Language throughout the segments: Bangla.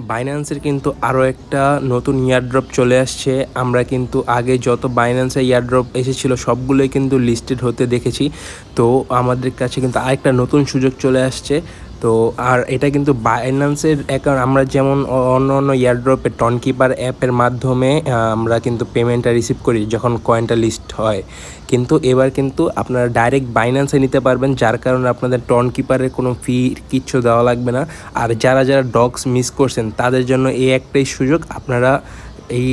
বাইন্যান্সের কিন্তু আরও একটা নতুন ইয়ারড্রপ চলে আসছে। আমরা কিন্তু আগে যত বাইন্যান্সের ইয়ারড্রপ এসেছিলো সবগুলোই কিন্তু লিস্টেড হতে দেখেছি। তো আমাদের কাছে কিন্তু আরেকটা নতুন সুযোগ চলে আসছে। তো আর এটা কিন্তু বাইন্যান্সের অ্যাকাউন্ট, আমরা যেমন অন্য অন্য ইয়ারড্রপে টনকিপার অ্যাপের মাধ্যমে আমরা কিন্তু পেমেন্টটা রিসিভ করি যখন কয়েনটা লিস্ট হয়, কিন্তু এবার কিন্তু আপনারা ডাইরেক্ট বাইন্যান্সে নিতে পারবেন, যার কারণে আপনাদের টনকিপারের কোনো ফি কিচ্ছু দেওয়া লাগবে না। আর যারা যারা ডগস মিস করছেন তাদের জন্য এই একটাই সুযোগ, আপনারা এই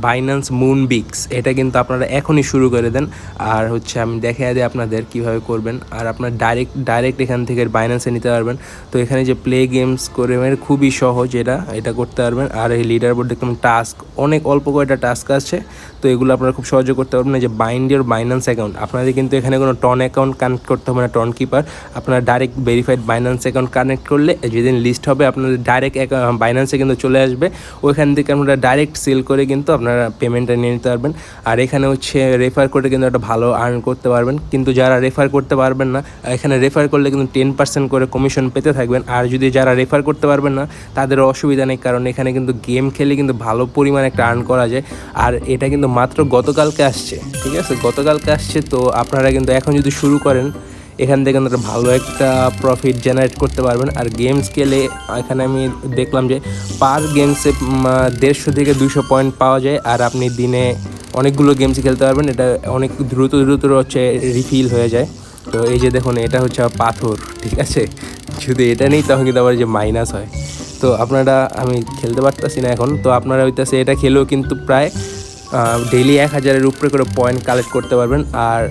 বাইন্যান্স মুনবিক্স এটা কিন্তু আপনারা এখনই শুরু করে দেন। আর হচ্ছে আমি দেখিয়ে দিই আপনাদের কীভাবে করবেন। আর আপনার ডাইরেক্ট এখান থেকে বাইন্যান্সে নিতে পারবেন। তো এখানে যে প্লে গেমস করে খুবই সহজ, এটা করতে পারবেন। আর এই লিডার বোর্ড দেখলাম টাস্ক অনেক অল্প কয়েকটা টাস্ক আছে, তো এগুলো আপনারা খুব সহজে করতে পারবেন। যে বাইন্ড ইওর বাইন্যান্স অ্যাকাউন্ট, আপনাদের কিন্তু এখানে কোনো টন অ্যাকাউন্ট কানেক্ট করতে হবে না, টন কিপার। আপনারা direct verified Binance account connect করলে যেদিন লিস্ট হবে আপনাদের ডাইরেক্ট বাইন্যান্সে কিন্তু চলে আসবে। ওইখান থেকে আপনারা ডাইরেক্ট সেল করে কিন্তু আপনারা পেমেন্টটা নিয়ে নিতে পারবেন। আর এখানে হচ্ছে রেফার করে কিন্তু একটা ভালো আর্ন করতে পারবেন। কিন্তু যারা রেফার করতে পারবেন না, এখানে রেফার করলে কিন্তু 10% করে কমিশন পেতে থাকবেন। আর যদি যারা রেফার করতে পারবেন না তাদেরও অসুবিধা নেই, কারণ এখানে কিন্তু গেম খেলে কিন্তু ভালো পরিমাণে একটা আর্ন করা যায়। আর এটা কিন্তু মাত্র গতকালকে আসছে, ঠিক আছে, গতকালকে আসছে। তো আপনারা কিন্তু এখন যদি শুরু করেন এখান থেকে কিন্তু ভালো একটা প্রফিট জেনারেট করতে পারবেন। আর গেমস খেলে এখানে আমি দেখলাম যে পার গেমসে 150 থেকে 200 পয়েন্ট পাওয়া যায়। আর আপনি দিনে অনেকগুলো গেমস খেলতে পারবেন, এটা অনেক দ্রুত হচ্ছে রিফিল হয়ে যায়। তো এই যে দেখুন, এটা হচ্ছে পাথর, ঠিক আছে, যদি এটা নেই তখন কিন্তু আবার যে মাইনাস হয়। তো আপনারা, আমি খেলতে পারতেছি না এখন, তো আপনারা হইতেছে এটা খেলেও কিন্তু প্রায় ডেইলি 1000-এর উপরে করে পয়েন্ট কালেক্ট করতে পারবেন। আর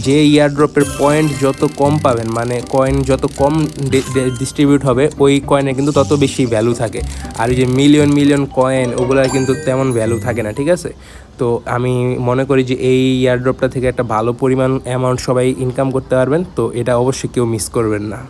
যে ইয়ারড্রপের পয়েন্ট যত কম পাবেন, মানে কয়েন যত কম ডিস্ট্রিবিউট হবে ওই কয়েনের কিন্তু তত বেশি ভ্যালু থাকে। আর এই যে মিলিয়ন কয়েন ওগুলার কিন্তু তেমন ভ্যালু থাকে না, ঠিক আছে। তো আমি মনে করি যে এই ইয়ারড্রপটা থেকে একটা ভালো পরিমাণ অ্যামাউন্ট সবাই ইনকাম করতে পারবেন। তো এটা অবশ্যই কেউ মিস করবেন না।